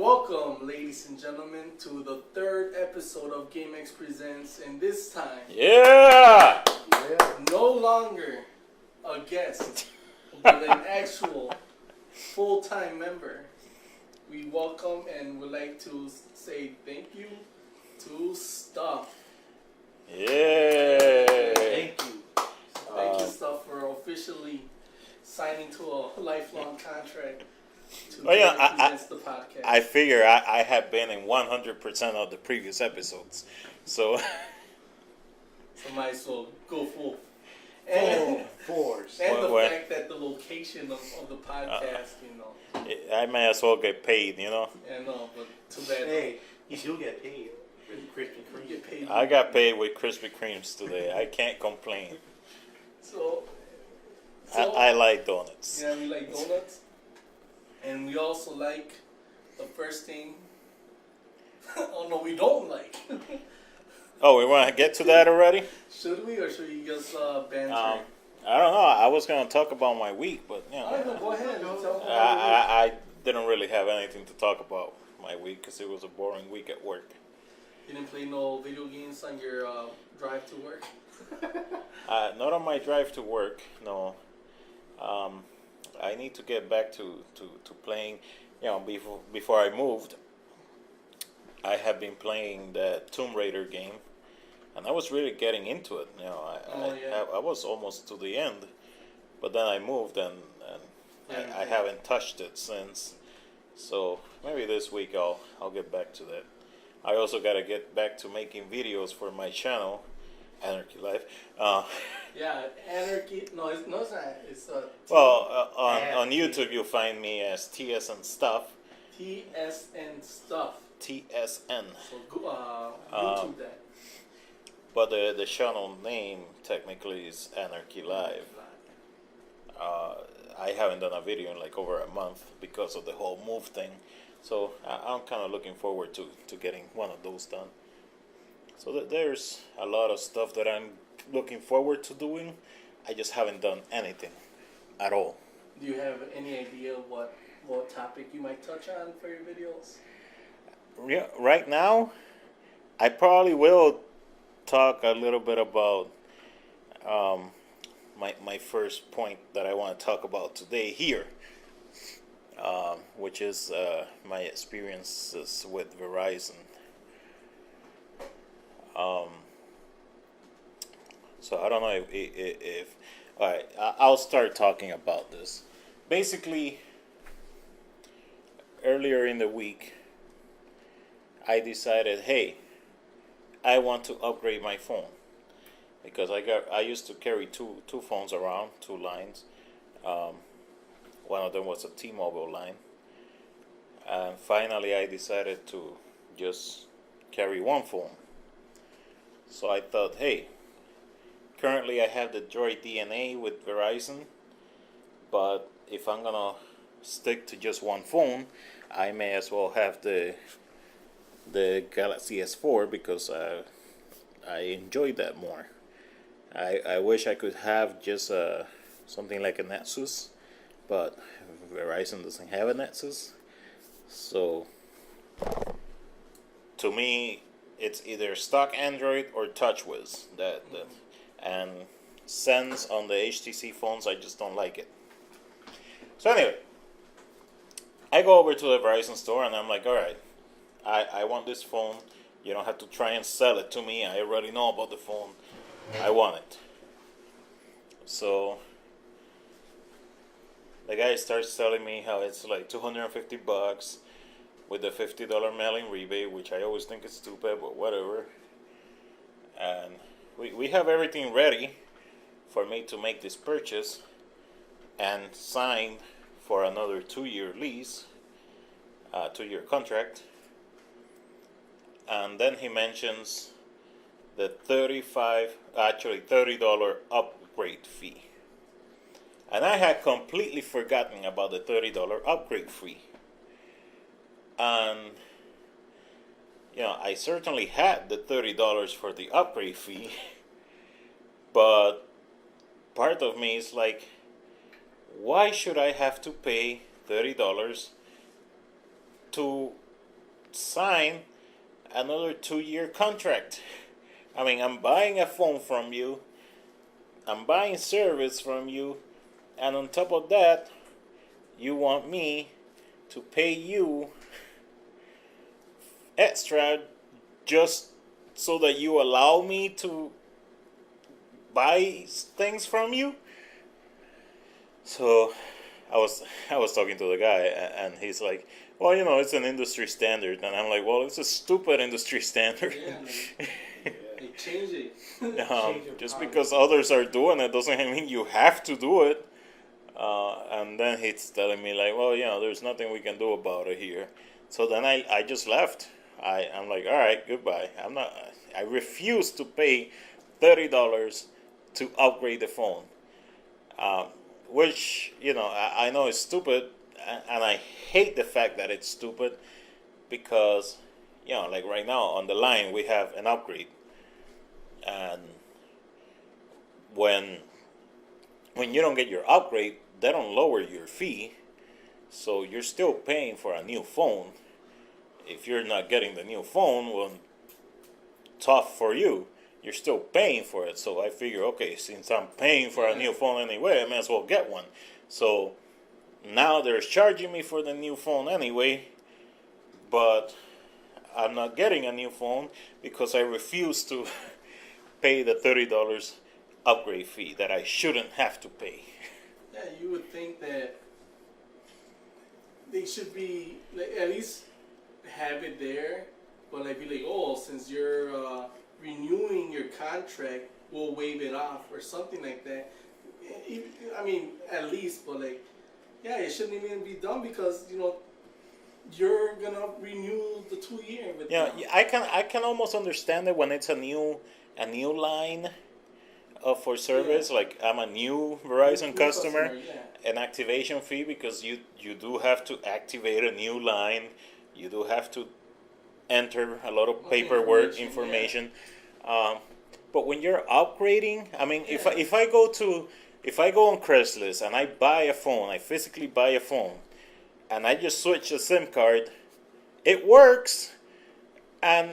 Welcome, ladies and gentlemen, to the third episode of GameXPresents, and this time, no longer a guest, but an actual full-time member. We welcome and would like to say thank you to Stuff. Yeah. Thank you. Thank you, Stuff, for officially signing to a lifelong contract to GameXPresents the podcast. I figure I have been in 100% of the previous episodes, so might as well go full. And force. And the fact that the location of the podcast, I may as well get paid, Yeah, no, but too bad. Hey, you still get paid with Krispy Kreme. Get paid. I got paid with Krispy Kremes today. I can't complain. So I like donuts. Yeah, we like donuts. And we also like the first thing. Oh, no, we don't like. Oh, we want to get to that already? Should we, or should we just banter? I don't know. I was going to talk about my week, but, Go ahead. I didn't really have anything to talk about my week because it was a boring week at work. You didn't play no video games on your drive to work? Not on my drive to work, no. I need to get back to playing. Before I moved, I have been playing the Tomb Raider game, and I was really getting into it. I was almost to the end, but then I moved and I haven't touched it since. So maybe this week I'll get back to that. I also gotta get back to making videos for my channel, Anarchy Life. Anarchy. No, it's not. It's on YouTube you'll find me as TSN Stuff. TSN Stuff. TSN. So YouTube that. But the channel name technically is Anarchy Live. I haven't done a video in like over a month because of the whole move thing. So I'm kind of looking forward to getting one of those done. So there's a lot of stuff that I'm looking forward to doing. I just haven't done anything at all. Do you have any idea what topic you might touch on for your videos? Yeah, right now, I probably will talk a little bit about my first point that I want to talk about today here, which is my experiences with Verizon. So I don't know if all right, I'll start talking about this. Basically, earlier in the week, I decided, hey, I want to upgrade my phone because I used to carry two phones around, two lines. One of them was a T-Mobile line, and finally I decided to just carry one phone. So I thought, hey, currently I have the Droid DNA with Verizon, but if I'm gonna stick to just one phone, I may as well have the Galaxy S4 because I enjoyed that more. I wish I could have just something like a Nexus, but Verizon doesn't have a Nexus. So to me, it's either stock Android or TouchWiz. And Sense on the HTC phones, I just don't like it. So anyway, I go over to the Verizon store and I'm like, all right, I want this phone. You don't have to try and sell it to me. I already know about the phone. I want it. So the guy starts telling me how it's like $250 with the $50 mailing rebate, which I always think is stupid, but whatever. And we have everything ready for me to make this purchase and sign for another 2-year lease, 2-year contract. And then he mentions the $30 upgrade fee. And I had completely forgotten about the $30 upgrade fee. And, I certainly had the $30 for the upgrade fee. But part of me is like, why should I have to pay $30 to sign another 2-year contract. I mean, I'm buying a phone from you, I'm buying service from you, and on top of that, you want me to pay you extra just so that you allow me to buy things from you. So I was talking to the guy, and he's like, well, it's an industry standard. And I'm like, well, it's a stupid industry standard. Yeah, they change it. Just because others are doing it doesn't mean you have to do it. And then he's telling me like, well, there's nothing we can do about it here. So then I just left. I'm like, all right, goodbye. I refuse to pay $30 to upgrade the phone. Which, I know is stupid, and I hate the fact that it's stupid because, like right now on the line we have an upgrade. And when you don't get your upgrade, they don't lower your fee. So you're still paying for a new phone. If you're not getting the new phone, well, tough for you. You're still paying for it. So I figure, okay, since I'm paying for a new phone anyway, I may as well get one. So now they're charging me for the new phone anyway, but I'm not getting a new phone because I refuse to pay the $30 upgrade fee that I shouldn't have to pay. Yeah, you would think that they should be like, at least have it there, but like be like, oh, since you're renewing your contract, we'll waive it off or something like that. I mean, at least, but like, yeah, it shouldn't even be done because you're gonna renew the 2 year with them. I can almost understand it when it's a new line for service. Yeah. Like I'm a new Verizon customer, an activation fee because you do have to activate a new line. You do have to enter a lot of paperwork information. Yeah. But when you're upgrading, I mean, if I go on Craigslist and I buy a phone, I physically buy a phone, and I just switch the SIM card, it works, and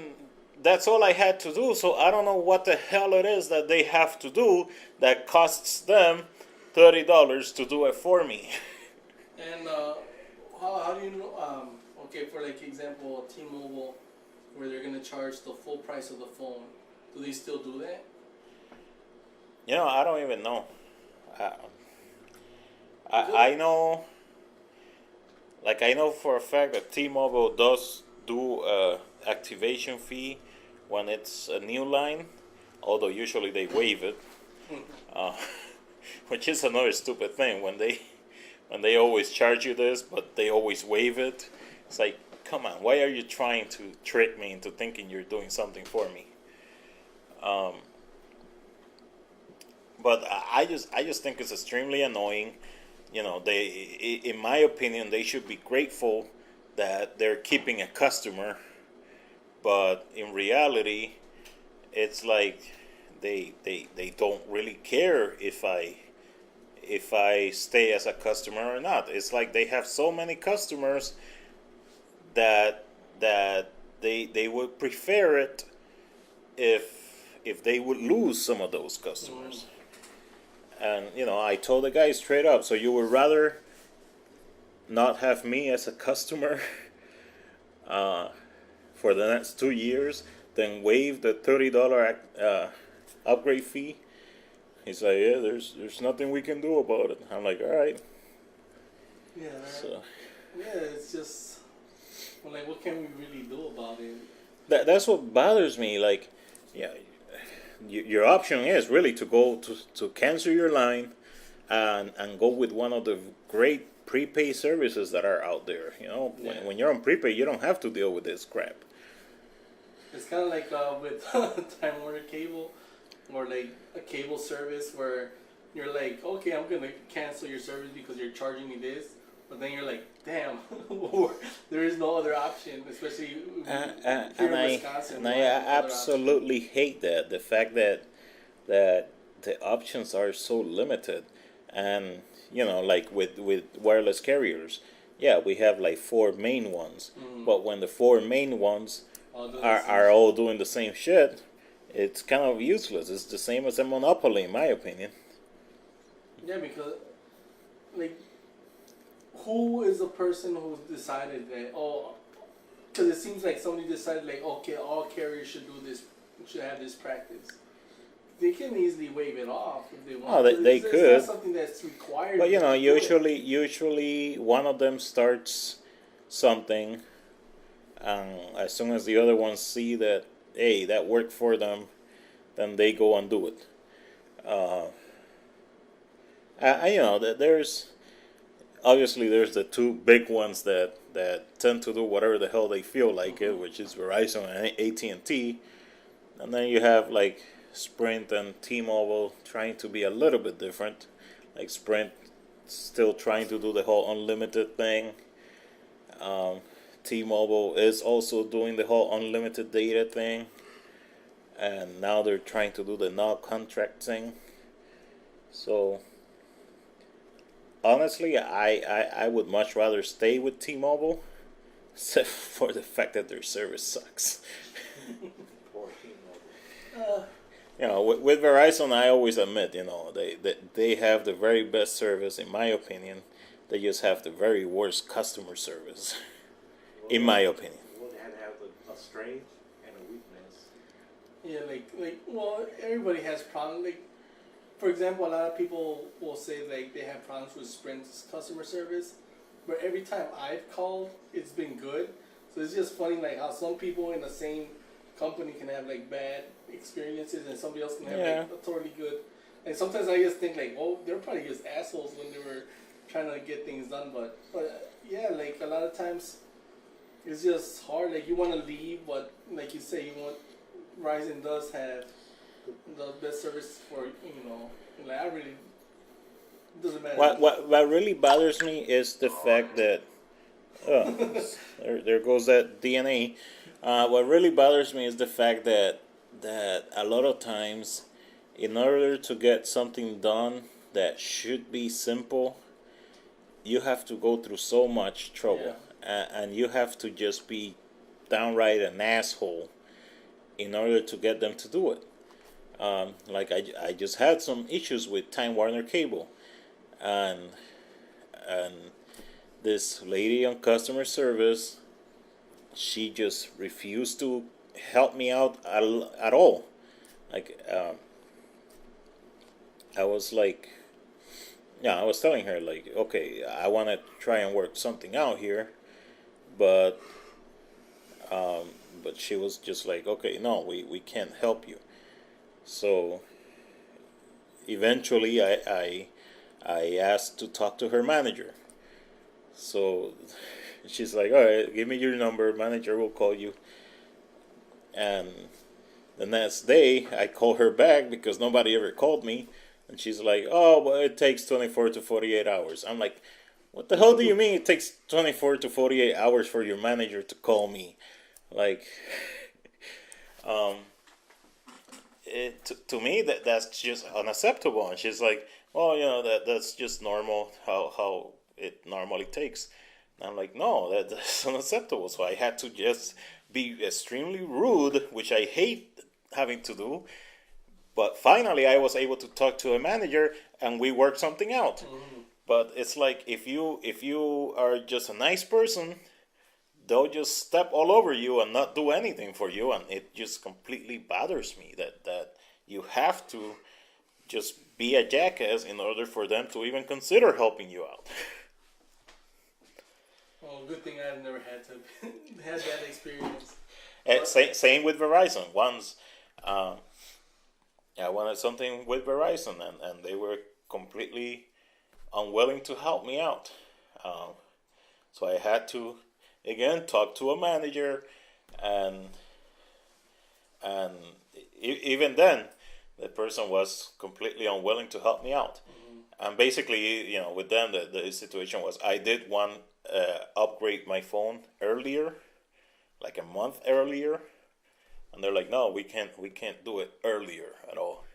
that's all I had to do. So I don't know what the hell it is that they have to do that costs them $30 to do it for me. And how do you know? Okay, for like example, T-Mobile, where they're gonna charge the full price of the phone. Do they still do that? I don't even know. I know. Like I know for a fact that T-Mobile does do activation fee when it's a new line, although usually they waive it, which is another stupid thing when they always charge you this, but they always waive it. It's like, come on, why are you trying to trick me into thinking you're doing something for me? But I just think it's extremely annoying. They, in my opinion, they should be grateful that they're keeping a customer, but in reality, it's like they don't really care if I stay as a customer or not. It's like they have so many customers that they would prefer it if they would lose some of those customers. And I told the guy straight up, so you would rather not have me as a customer for the next 2 years than waive the $30 upgrade fee? He's like, yeah, there's nothing we can do about it. I'm like, all right. Yeah. So it's just. Well, like, what can we really do about it? That's what bothers me. Like, your option is really to go to cancel your line and go with one of the great prepaid services that are out there. When you're on prepaid, you don't have to deal with this crap. It's kind of like with Time Warner Cable, or like a cable service where you're like, okay, I'm gonna cancel your service because you're charging me this. But then you're like, damn, there is no other option, especially here in Wisconsin. And I absolutely hate that, the fact that the options are so limited. And, like with wireless carriers, yeah, we have like four main ones. But when the four main ones All the are all doing the same shit, it's kind of useless. It's the same as a monopoly, in my opinion. Yeah, because like, who is the person who decided that? Oh, because it seems like somebody decided like, okay, all carriers should do this, should have this practice. They can easily waive it off if they want. Oh, they It's could. not something that's required. But you know, to do it. usually one of them starts something, as soon as the other ones see that, hey, that worked for them, then they go and do it. Uh, you know, there's obviously there's the two big ones that tend to do whatever the hell they feel like it, which is Verizon and AT&T, and then you have like Sprint and T-Mobile trying to be a little bit different, like Sprint still trying to do the whole unlimited thing. T-Mobile is also doing the whole unlimited data thing, and now they're trying to do the no contract thing. So honestly, I would much rather stay with T-Mobile, except for the fact that their service sucks. Poor T-Mobile. You know, with Verizon, I always admit, you know, they have the very best service, in my opinion. They just have the very worst customer service, in my opinion. Well, they had to have a strength and a weakness. Yeah, well, everybody has problems. Like, for example, a lot of people will say like they have problems with Sprint's customer service, but every time I've called, it's been good. So it's just funny like how some people in the same company can have like bad experiences and somebody else can have like a totally good. And sometimes I just think like, well, they're probably just assholes when they were trying to get things done. But yeah, like a lot of times it's just hard. Like you want to leave, but like you say, you want Verizon does have the best service for like I really doesn't matter. What really bothers me is the fact that there goes that DNA. What really bothers me is the fact that a lot of times, in order to get something done that should be simple, you have to go through so much trouble, and you have to just be downright an asshole in order to get them to do it. Like I just had some issues with Time Warner Cable, and this lady on customer service, she just refused to help me out at all. Like I was like, I was telling her like, okay, I want to try and work something out here, but she was just like, okay, no, we can't help you. So eventually I asked to talk to her manager. So she's like, all right, give me your number, manager will call you. And the next day I call her back because nobody ever called me, and she's like, oh, well, it takes 24 to 48 hours. I'm like, what the hell do you mean it takes 24 to 48 hours for your manager to call me? Like, to me that's just unacceptable. And she's like, well, that's just normal, how it normally takes. And I'm like, no, that's unacceptable. So I had to just be extremely rude, which I hate having to do. But finally I was able to talk to a manager and we worked something out. Mm-hmm. But it's like if you are just a nice person, they'll just step all over you and not do anything for you, and it just completely bothers me that you have to just be a jackass in order for them to even consider helping you out. Well, good thing I've never had that experience. Same with Verizon. Once I wanted something with Verizon, and they were completely unwilling to help me out. So I had to again talk to a manager, and even then the person was completely unwilling to help me out. Mm-hmm. And basically, with them the situation was I did one upgrade my phone earlier, like a month earlier, and they're like, no, we can't do it earlier at all.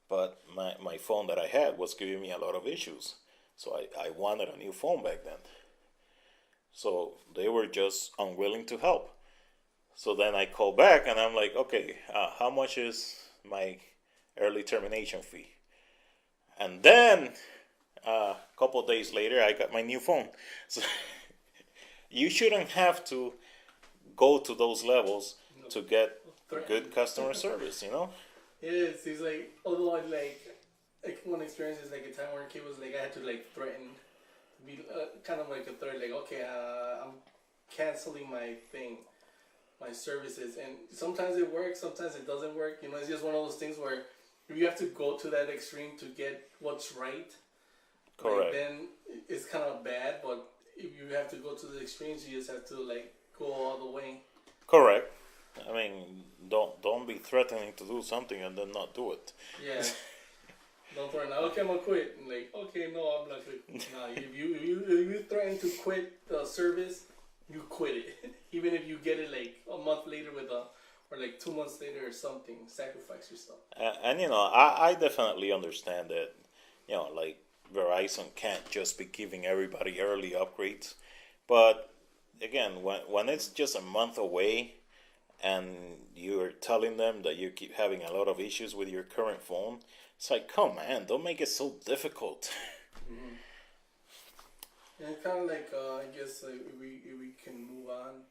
But my phone that I had was giving me a lot of issues, so I wanted a new phone back then. So they were just unwilling to help. So then I called back and I'm like, okay, how much is my early termination fee? And then a couple days later, I got my new phone. So you shouldn't have to go to those levels to get good customer service, you know? It is. He's like, although I like one experience is like a time where a kid was like, I had to like threaten to be kind of like a threat, like, okay, I'm canceling my thing, my services, and sometimes it works, sometimes it doesn't work. You know, it's just one of those things where you have to go to that extreme to get what's right. Correct. Like, then it's kind of bad, but if you have to go to the extremes, you just have to like go all the way. Correct. I mean, don't be threatening to do something and then not do it. Yeah. Don't threaten. Okay, I'm gonna quit. And like, okay, no, I'm not gonna. Nah, if you threaten to quit the service, you quit it. Even if you get it like a month later or like 2 months later or something, sacrifice yourself. And you know, I definitely understand that, you know, like Verizon can't just be giving everybody early upgrades. But again, when it's just a month away and you're telling them that you keep having a lot of issues with your current phone, it's like, come on, don't make it so difficult. Mm-hmm. And kind of like, I guess we can move on.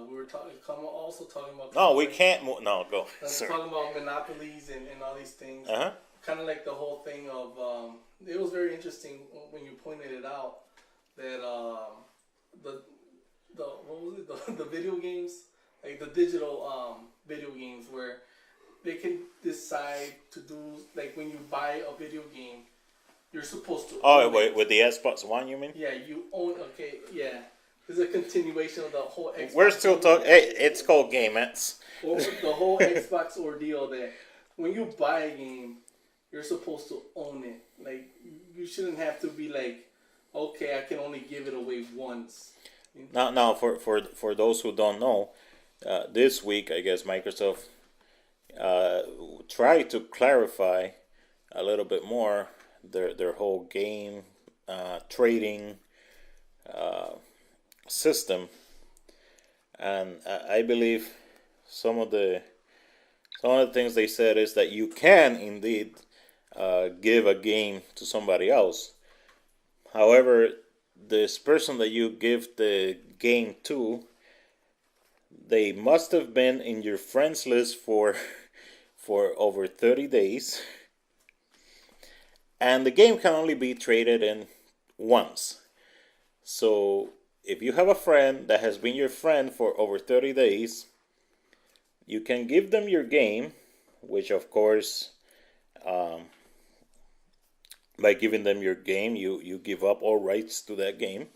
We were also talking about. No, we can't move. No, go. Talking about monopolies and all these things. Uh-huh. Kind of like the whole thing of. It was very interesting when you pointed it out that the what was it the video games, like the digital video games where they can decide to do, like, when you buy a video game, you're supposed to. Oh, wait, with the Xbox One, you mean? Yeah, you own. Okay, yeah. This is a continuation of the whole Xbox. We're still talking. Hey, it's called GameXPresents. Or the whole Xbox ordeal that when you buy a game, you're supposed to own it. Like, you shouldn't have to be like, okay, I can only give it away once. Now, for those who don't know, this week I guess Microsoft tried to clarify a little bit more their whole game trading system, and I believe some of the things they said is that you can indeed give a game to somebody else. However, this person that you give the game to, they must have been in your friends list for over 30 days. And the game can only be traded in once. So if you have a friend that has been your friend for over 30 days, you can give them your game, which of course, by giving them your game, you give up all rights to that game.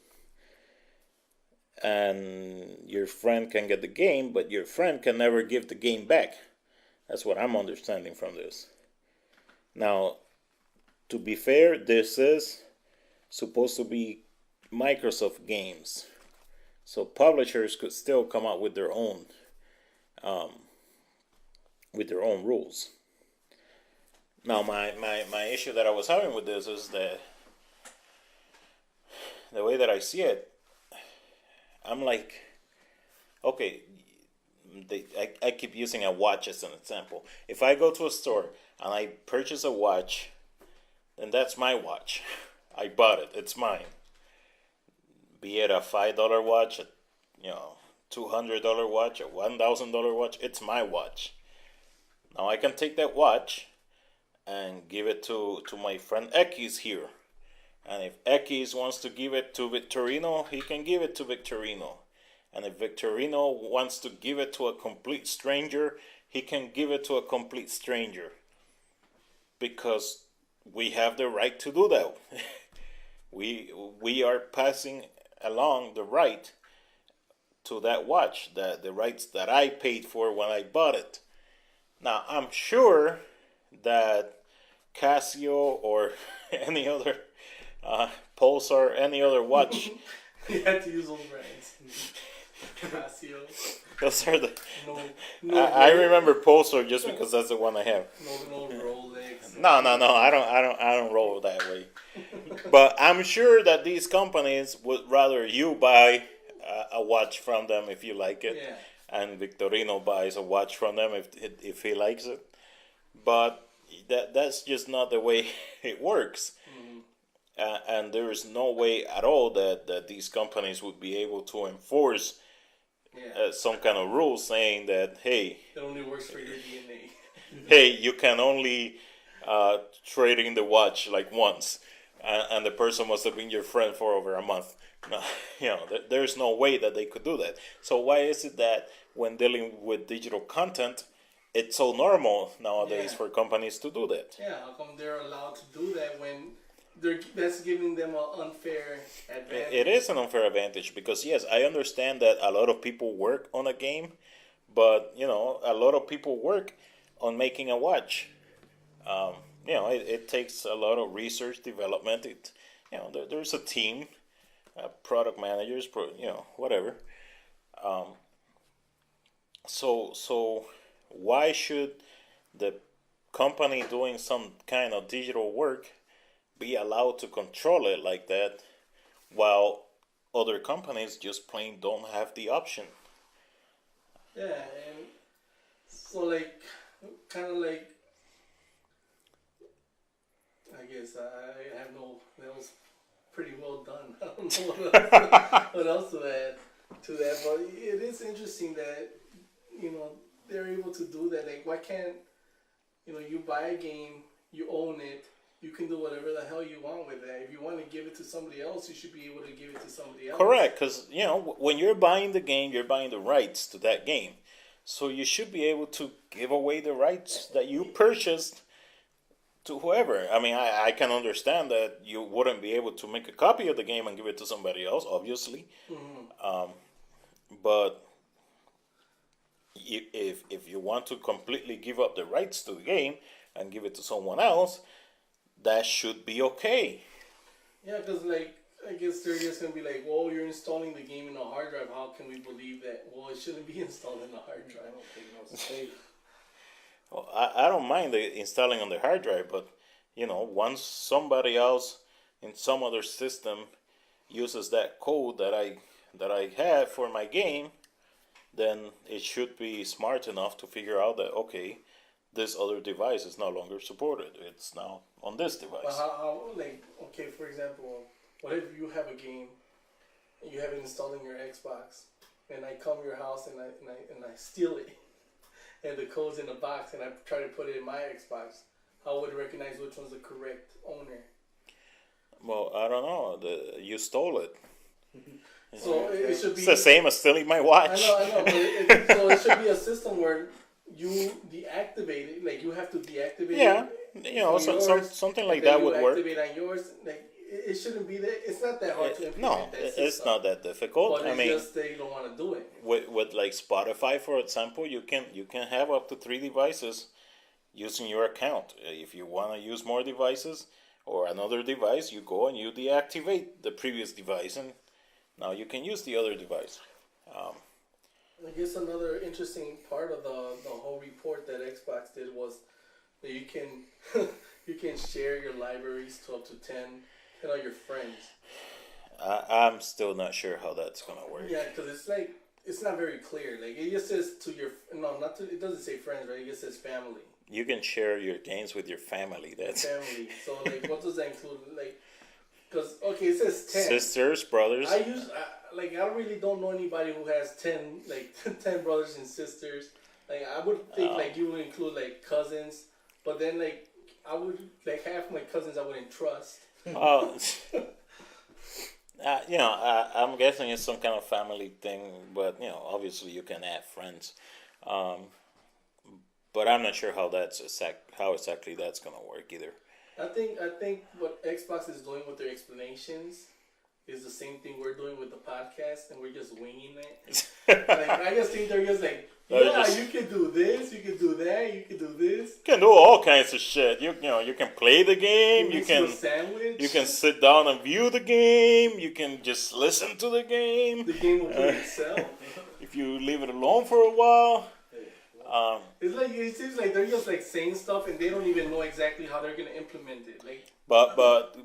And your friend can get the game, but your friend can never give the game back. That's what I'm understanding from this. Now, to be fair, this is supposed to be Microsoft games, so publishers could still come out with their own rules. Now, my issue that I was having with this is that the way that I see it, I'm like, okay, I keep using a watch as an example. If I go to a store and I purchase a watch, then that's my watch. I bought it. It's mine. Be it a $5 watch, a $200 watch, a $1,000 watch, it's my watch. Now I can take that watch and give it to my friend X here. And if X wants to give it to Victorino, he can give it to Victorino. And if Victorino wants to give it to a complete stranger, he can give it to a complete stranger. Because we have the right to do that. we are passing along the right to that watch, the rights that I paid for when I bought it. Now, I'm sure that Casio or any other Pulsar, any other watch. You had to use those brands. Casio. Those are the. No. I remember Pulsar just because that's the one I have. No Rolex. No. I don't roll that way. But I'm sure that these companies would rather you buy a watch from them if you like it, Yeah. and Victorino buys a watch from them if he likes it. But that's just not the way it works. And there is no way at all that these companies would be able to enforce some kind of rule saying that, hey, It only works for your DNA. hey, you can only trade in the watch like once, and the person must have been your friend for over a month. No, there's no way that they could do that. So why is it that when dealing with digital content, it's so normal nowadays for companies to do that? Yeah, how come they're allowed to do that when that's giving them an unfair advantage? It is an unfair advantage because, yes, I understand that a lot of people work on a game, but, a lot of people work on making a watch. It takes a lot of research, development. There's a team, product managers, whatever. So why should the company doing some kind of digital work be allowed to control it like that, while other companies just plain don't have the option? Yeah, and so kind of like, I guess I have no. That was pretty well done. I don't know what else to add to that, but it is interesting that they're able to do that. Like, why can't you buy a game, you own it, you can do whatever the hell you want with that. If you want to give it to somebody else, you should be able to give it to somebody else. Correct, because when you're buying the game, you're buying the rights to that game, so you should be able to give away the rights that you purchased to whoever. I mean, I can understand that you wouldn't be able to make a copy of the game and give it to somebody else, obviously. But if you want to completely give up the rights to the game and give it to someone else, that should be okay. Yeah, because I guess they're just gonna be like, well, you're installing the game in a hard drive. How can we believe that? Well, it shouldn't be installed in a hard drive. I don't think no safe. Well, I don't mind the installing on the hard drive, but once somebody else in some other system uses that code that I have for my game, then it should be smart enough to figure out that, okay, this other device is no longer supported. It's now on this device. But how okay, for example, what if you have a game and you have it installed in your Xbox, and I come to your house and I steal it, and the code's in the box, and I try to put it in my Xbox? How would it recognize which one's the correct owner? Well, I don't know. You stole it. So it should be. It's the same as stealing my watch. I know. But so it should be a system where you deactivate it. Like, you have to deactivate it. Something like that would work. Activate on yours. Like, it shouldn't be that. It's not that hard to implement. It's not that difficult. But it's just they don't want to do it. With like Spotify, for example, you can have up to 3 devices using your account. If you want to use more devices or another device, you go and you deactivate the previous device, and now you can use the other device. I guess another interesting part of the whole report that Xbox did was that you can share your libraries to up to 10 all your friends. I'm still not sure how that's gonna work. Yeah, because it's not very clear. Like, it just says it doesn't say friends, right? It just says family. You can share your games with your family. That's family. So what does that include? Because it says 10 sisters, brothers. I really don't know anybody who has 10 10 brothers and sisters. I would think you would include cousins, but then I would half my cousins I wouldn't trust. I'm guessing it's some kind of family thing, but obviously you can add friends. But I'm not sure how exactly that's gonna work either. I think what Xbox is doing with their explanations is the same thing we're doing with the podcast, and we're just winging it. I just think they're just you can do this, you can do that, you can do this. You can do all kinds of shit. You can play the game. You can sandwich. You can sit down and view the game. You can just listen to the game. The game will play itself. if you leave it alone for a while. It's like it seems like they're just like saying stuff and they don't even know exactly how they're gonna implement it. Like, But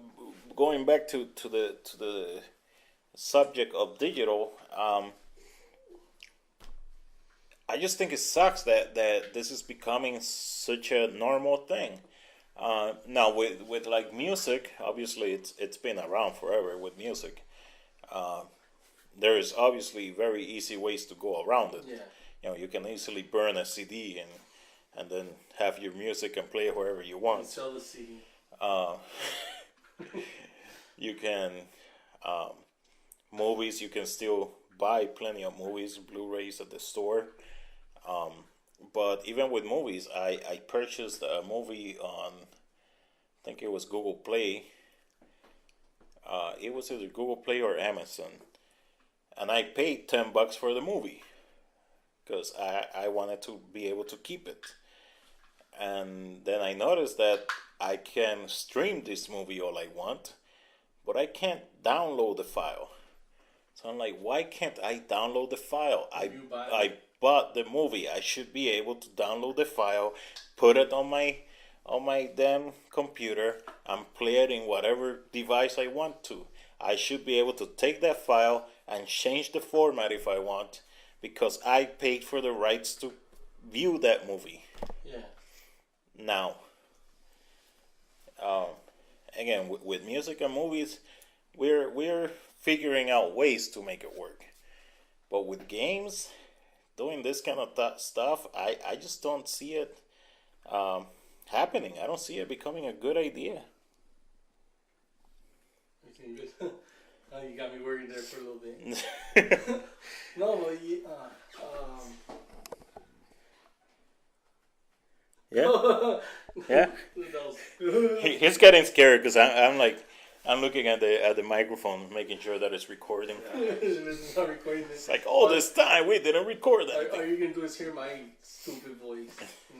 going back to the subject of digital, I just think it sucks that this is becoming such a normal thing. Now with like music, obviously it's been around forever with music. There is obviously very easy ways to go around it. yeah, You know, you can easily burn a CD and then have your music and play it wherever you want. sell the CD. You can movies. You can still buy plenty of movies, Blu-rays at the store. But even with movies, I purchased a movie on, I think it was Google Play. It was either Google Play or Amazon, and I paid $10 for the movie because I wanted to be able to keep it. And then I noticed that I can stream this movie all I want, but I can't download the file. So I'm like, why can't I download the file? I bought the movie. I should be able to download the file, put it on my damn computer, and play it in whatever device I want to. I should be able to take that file and change the format if I want, because I paid for the rights to view that movie. Yeah. Now, again, with music and movies, we're figuring out ways to make it work. But with games, doing this kind of stuff, I just don't see it happening. I don't see it becoming a good idea. You got me worried there for a little bit. No, but yeah. He's getting scared because I'm looking at the microphone, making sure that it's recording. It's not recording this. It's like all this time we didn't record that. All you're gonna do is hear my stupid voice,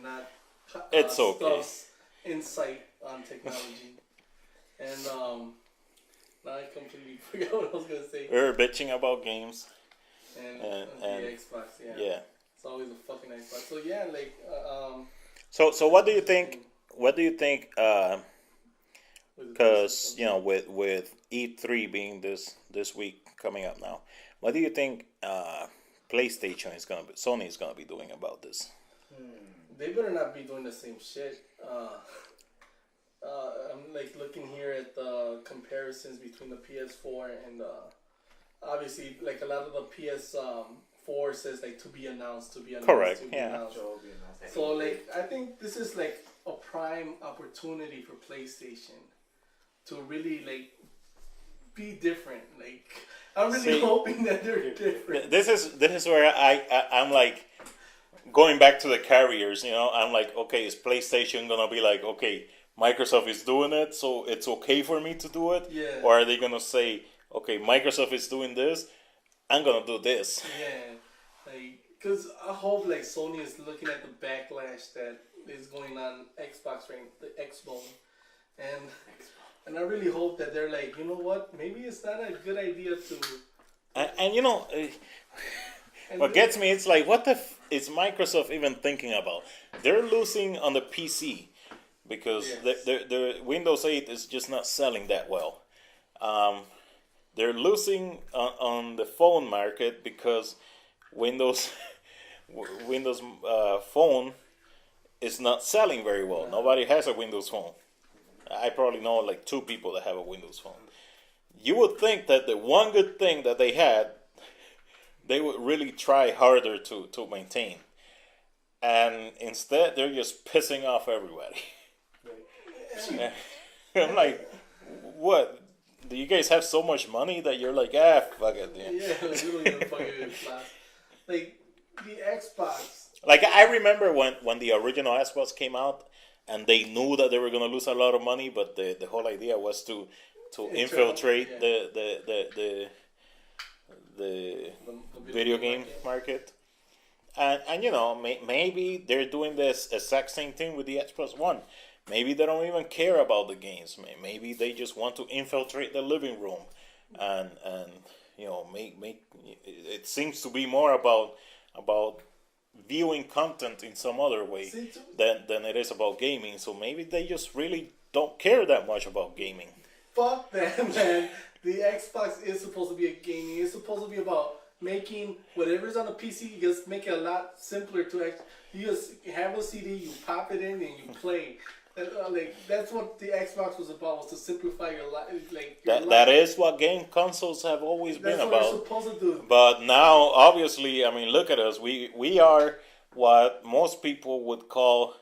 not it's okay. Stuff's insight on technology. And now I completely forgot what I was gonna say. We were bitching about games. And the Xbox, yeah. It's always a fucking Xbox. So yeah, like So what do you think? What do you think? Because you know, with E3 being this week coming up now, what do you think PlayStation is gonna be? Sony is gonna be doing about this? They better not be doing the same shit. I'm like looking here at the comparisons between the PS4 and obviously like a lot of the PS4 says like to be announced. Correct. To be Yeah. announced. So like I think this is like a prime opportunity for PlayStation to really like be different. Like I'm really hoping that they're different. This is where I'm like going back to the carriers. You know, I'm like, okay, is PlayStation gonna be like, okay, Microsoft is doing it, so it's okay for me to do it? Yeah. Or are they gonna say, okay, Microsoft is doing this, I'm gonna do this? Yeah, like, cause I hope like Sony is looking at the backlash that is going on Xbox right, the Xbone, and I really hope that they're like, you know what, maybe it's not a good idea to. And you know, what gets me, it's like, what the is Microsoft even thinking about? They're losing on the PC. Because the Windows 8 is just not selling that well. They're losing on the phone market because Windows Phone is not selling very well. Nobody has a Windows Phone. I probably know like 2 people that have a Windows Phone. You would think that the one good thing that they had, they would really try harder to maintain. And instead, they're just pissing off everybody. I'm like, what? Do you guys have so much money that you're like, fuck it, man. Yeah, you don't even fucking flash. Like the Xbox. Like I remember when the original Xbox came out, and they knew that they were gonna lose a lot of money, but the whole idea was to infiltrate the video game market. And you know, maybe they're doing this exact same thing with the Xbox One. Maybe they don't even care about the games. Maybe they just want to infiltrate the living room and make it seems to be more about viewing content in some other way than it is about gaming. So maybe they just really don't care that much about gaming. Fuck that, man. The Xbox is supposed to be a gaming. It's supposed to be about making whatever's on a PC. You just make it a lot simpler to. You just have a CD, you pop it in, and you play. That's what the Xbox was about, was to simplify your life. That is what game consoles have always been about. That's what they're supposed to do. But now, obviously, I mean, look at us. We are what most people would call,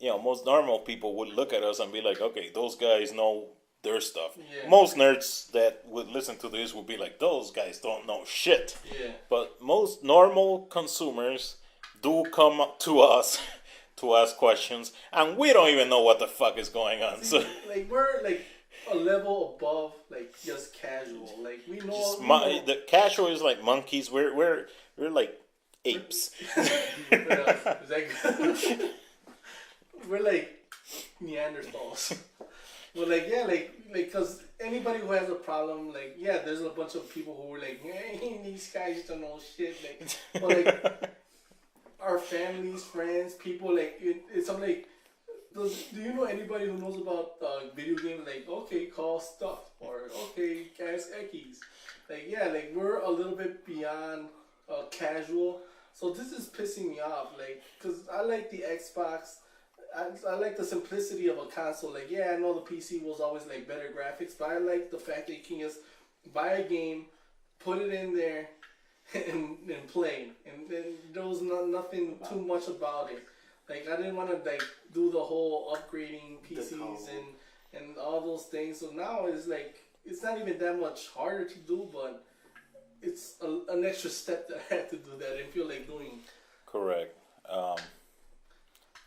most normal people would look at us and be like, okay, those guys know their stuff. Yeah. Most nerds that would listen to this would be like, those guys don't know shit. Yeah. But most normal consumers do come up to us to ask questions, and we don't even know what the fuck is going on. See, so we're a level above just casual. We know the casual is like monkeys. We're like apes. We're like Neanderthals. Well, because anybody who has a problem, there's a bunch of people who were like, hey, these guys don't know shit. But our families, friends, people, I'm like, do you know anybody who knows about video games? Okay, call stuff, or okay, ask Ekis. We're a little bit beyond casual. So this is pissing me off, because I like the Xbox. I like the simplicity of a console. I know the PC was always better graphics, but I like the fact that you can just buy a game, put it in there, and play. And then there was nothing too much about it. I didn't want to do the whole upgrading PCs and all those things. So now it's not even that much harder to do, but it's an extra step that I had to do that I didn't feel like doing. Correct.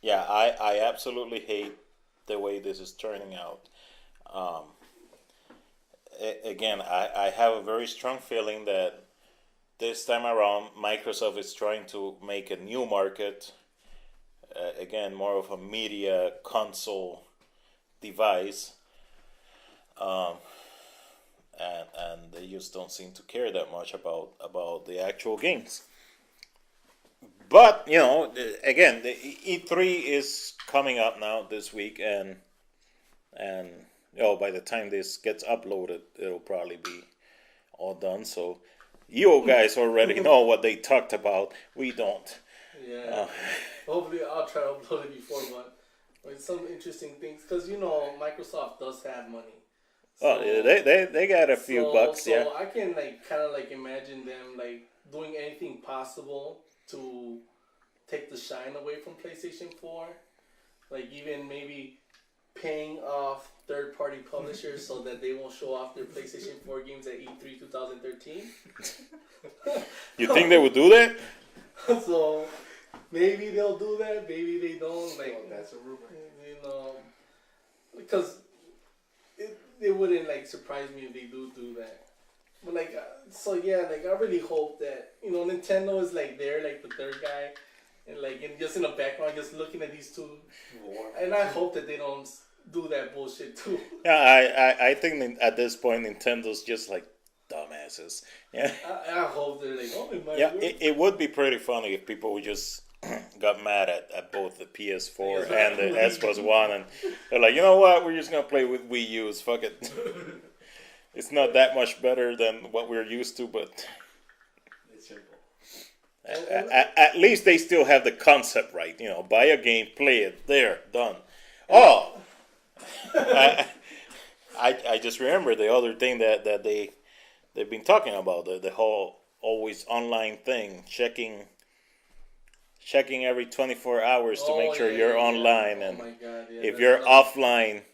Yeah, I absolutely hate the way this is turning out. Again, I have a very strong feeling that this time around Microsoft is trying to make a new market. Again, more of a media console device. And they just don't seem to care that much about the actual games. But, again, the E3 is coming up now this week, and by the time this gets uploaded, it'll probably be all done. So you guys already know what they talked about. We don't. Yeah. Hopefully I'll try to upload it before, but with some interesting things, because Microsoft does have money. So, they got a few bucks, yeah. So I can kind of imagine them doing anything possible to take the shine away from PlayStation 4. Even maybe paying off third-party publishers so that they won't show off their PlayStation 4 games at E3 2013. You think they would do that? So maybe they'll do that, maybe they don't. That's a rumor. Because it wouldn't surprise me if they do that. But I really hope that Nintendo is there, the third guy, and just in the background, just looking at these two. And I hope that they don't do that bullshit too. Yeah, I think at this point Nintendo's just dumbasses. Yeah. I hope they're it would be pretty funny if people would just got mad at both the PS4 and the Xbox One, and they're like, you know what, we're just gonna play with Wii U's. Fuck it. It's not that much better than what we're used to, but it's simple. At least they still have the concept right. Buy a game, play it, there, done. Oh, I just remember the other thing that they've been talking about, the whole always online thing, checking every 24 hours to make sure you're online, and oh my God, if you're offline.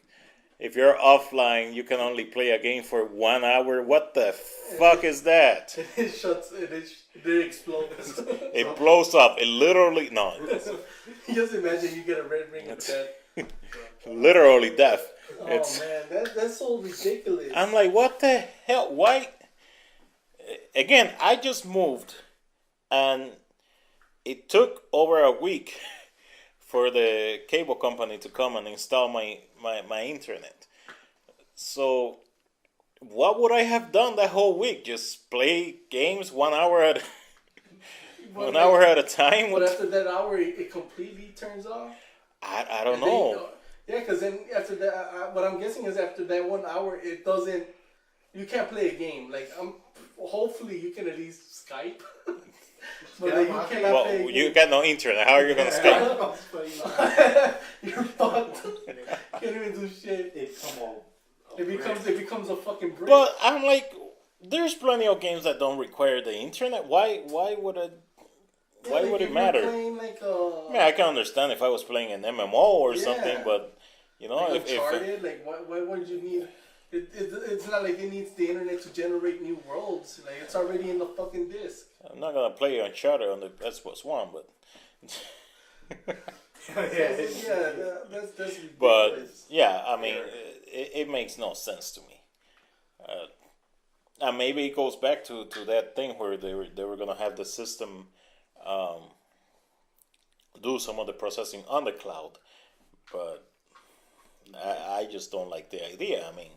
If you're offline, you can only play a game for 1 hour. What the fuck is that? It shuts. It explodes. It blows up. It literally no. Just imagine you get a red ring of death. Literally death. Oh man, that's so ridiculous. I'm like, what the hell? Why? Again, I just moved, and it took over a week for the cable company to come and install my internet. So what would I have done that whole week? Just play games 1 hour at But, 1 hour at a time? But after that hour, it completely turns off. I don't And know. Yeah, because then after that, what I'm guessing is after that 1 hour, it doesn't. You can't play a game. Like hopefully you can at least Skype. But like, you cannot Well, play. you got no internet. How are you gonna Skype? You're fucked. Can't even do shit. It becomes a fucking brick. But I'm like, there's plenty of games that don't require the internet. Why would it? Why would it matter? Playing like I mean, I can understand if I was playing an MMO or something, but you know, like if Uncharted, like why would you need? It's not like it needs the internet to generate new worlds. Like it's already in the fucking disc. I'm not gonna play Uncharted on the Xbox One, but That's ridiculous. but yeah, I mean, it makes no sense to me. And maybe it goes back to that thing where they were gonna have the system do some of the processing on the cloud, but I just don't like the idea. I mean,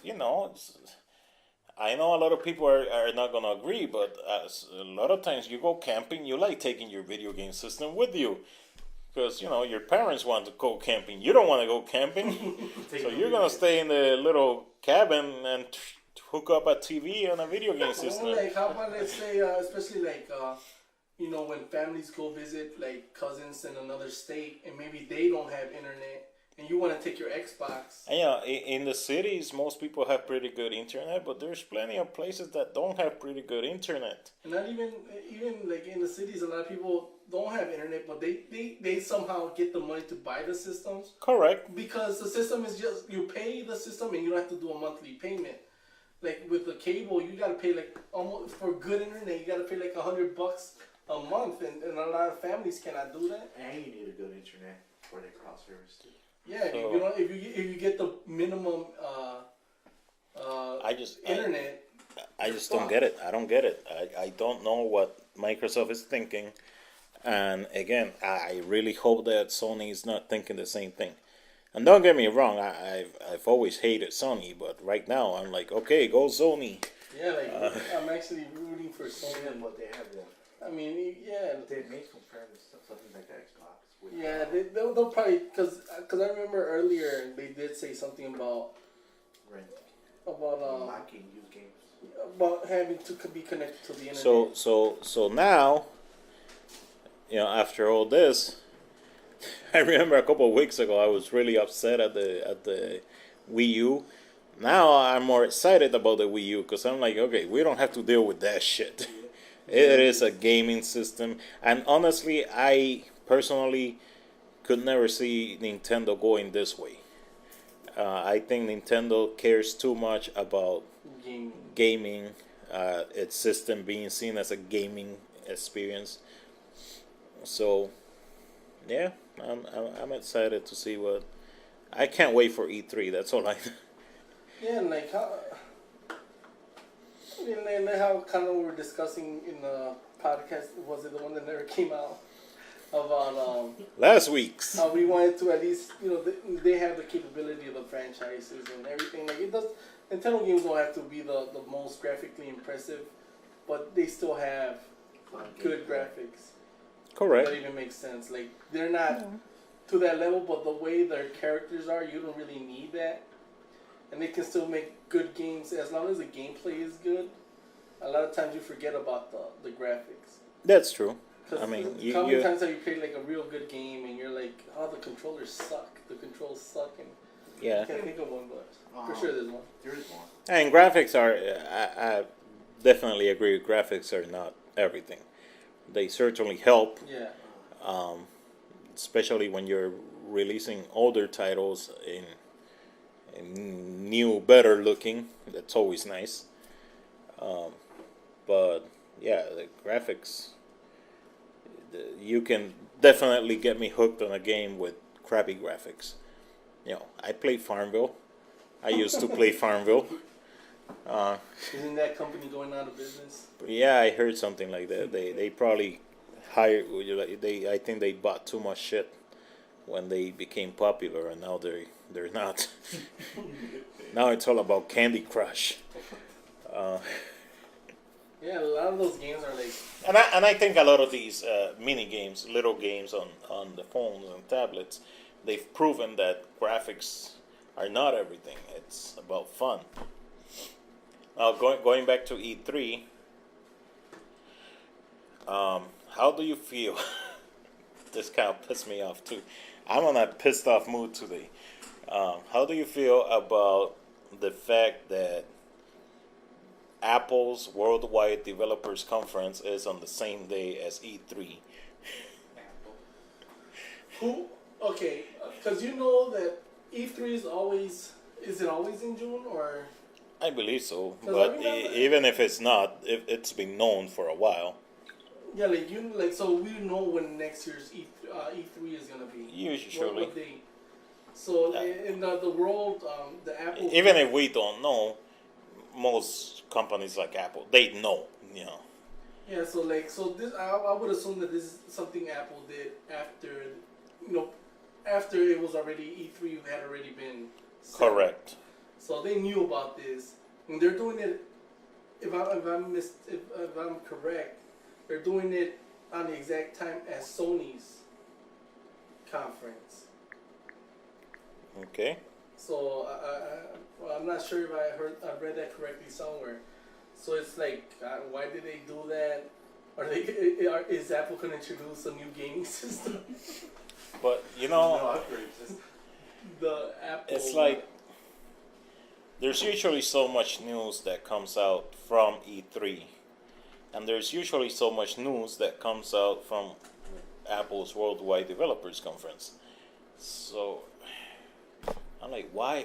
you know, I know a lot of people are not going to agree, but a lot of times you go camping, you like taking your video game system with you. Because, you know, your parents want to go camping. You don't want to go camping. So you're going to stay in the little cabin and hook up a TV and a video game system. Well, like, how about, let's say, especially like, you know, when families go visit like cousins in another state and maybe they don't have internet and you want to take your Xbox. And, yeah, in the cities, most people have pretty good internet, but there's plenty of places that don't have pretty good internet. And not even like in the cities, a lot of people don't have internet, but they somehow get the money to buy the systems. Correct. Because the system is just, you pay the system and you don't have to do a monthly payment. Like with the cable, you got to pay like almost, for good internet, you got to pay like $100 a month, and a lot of families cannot do that. And you need a good internet for the cloud service too. Yeah, so, you know, if you get the minimum internet. I just don't get it. I don't get it. I don't know what Microsoft is thinking. And again, I really hope that Sony is not thinking the same thing. And don't get me wrong, I've always hated Sony, but right now I'm like, okay, go Sony. Yeah, like I'm actually rooting for Sony. Yeah, but they have them. I mean, yeah. They may compare with something like the Xbox. Yeah, they'll probably, because I remember earlier they did say something about locking used games, about having to be connected to the internet. So now, you know, after all this, I remember a couple of weeks ago I was really upset at the Wii U. Now I'm more excited about the Wii U because I'm like, okay, we don't have to deal with that shit. It is a gaming system, and honestly, I personally could never see Nintendo going this way. I think Nintendo cares too much about gaming, its system being seen as a gaming experience. So, yeah, I'm excited to see what. I can't wait for E3. That's all I. Yeah, and like how. And how kind of we were discussing in the podcast, was it the one that never came out? About last week's. We wanted to at least, you know, they have the capability of the franchises and everything. Like it does, Nintendo games don't have to be the most graphically impressive, but they still have good graphics. Correct. That even makes sense. Like they're not to that level, but the way their characters are, you don't really need that. And they can still make good games as long as the gameplay is good. A lot of times you forget about the graphics. That's true. I mean, how many times have you played like a real good game and you're like, oh, the controllers suck. The controls suck. And yeah. I can't think of one, but for sure there's one. There is one. And graphics are, I definitely agree. Graphics are not everything. They certainly help. Yeah. Especially when you're releasing older titles in new, better looking. That's always nice. But yeah, the graphics. You can definitely get me hooked on a game with crappy graphics. You know, I played Farmville. I used to play Farmville. Isn't that company going out of business? Yeah, I heard something like that. They probably hired. I think they bought too much shit when they became popular, and now they're not. Now it's all about Candy Crush. Yeah, a lot of those games are like. And I think a lot of these mini games, little games on the phones and tablets, they've proven that graphics are not everything. It's about fun. Now going back to E3, how do you feel? This kind of pissed me off too. I'm on a pissed off mood today. How do you feel about the fact that Apple's Worldwide Developers Conference is on the same day as E3? Who? Okay, because you know that E3 is always. Is it always in June or? I believe so, 'Cause but I remember- even if it's not, it's been known for a while. Yeah, so we know when next year's E3 is gonna be. Usually. What date? So Yeah. in the world, the Apple. Even if we don't know, most companies like Apple, they know, you know. Yeah, so this, I would assume that this is something Apple did after, after it was already E3 had already been set. Correct. So they knew about this, and they're doing it. If I'm correct, they're doing it on the exact time as Sony's conference. Okay. So I'm not sure if I read that correctly somewhere. So it's like, why did they do that? Is Apple gonna introduce a new gaming system? But you No know, upgrades. The Apple. it's like there's usually so much news that comes out from E3, and there's usually so much news that comes out from Apple's Worldwide Developers Conference. So I'm like, why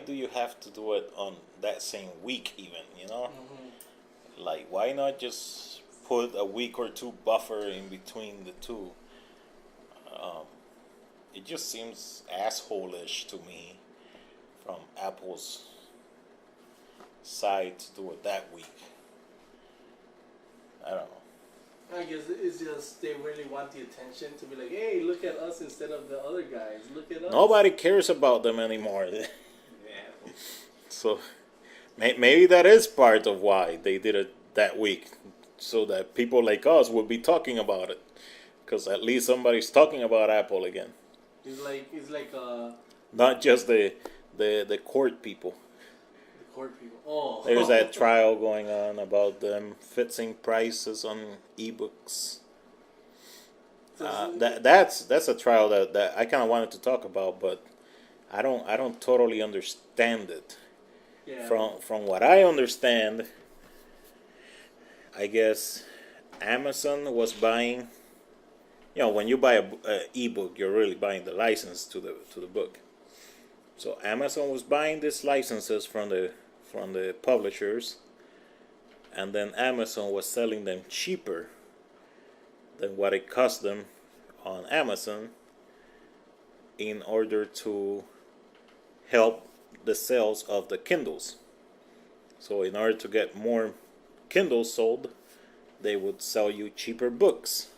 do you have to do it on that same week even, you know? Mhm. Like, why not just put a week or two buffer in between the two? It just seems asshole-ish to me from Apple's side to do it that week. I don't know. I guess it's just they really want the attention to be like, hey, look at us instead of the other guys. Look at us. Nobody cares about them anymore. Yeah. So maybe that is part of why they did it that week, so that people like us will be talking about it, because at least somebody's talking about Apple again, It's like not just the court people. the court people. Oh, There's that trial going on about them fixing prices on ebooks. That's a trial that I kind of wanted to talk about, but I don't totally understand it. yeah. From what I understand, I guess Amazon was buying. You know, when you buy a ebook, you're really buying the license to the book. So Amazon was buying these licenses from the publishers, and then Amazon was selling them cheaper than what it cost them on Amazon in order to help the sales of the Kindles. So in order to get more Kindles sold, they would sell you cheaper books.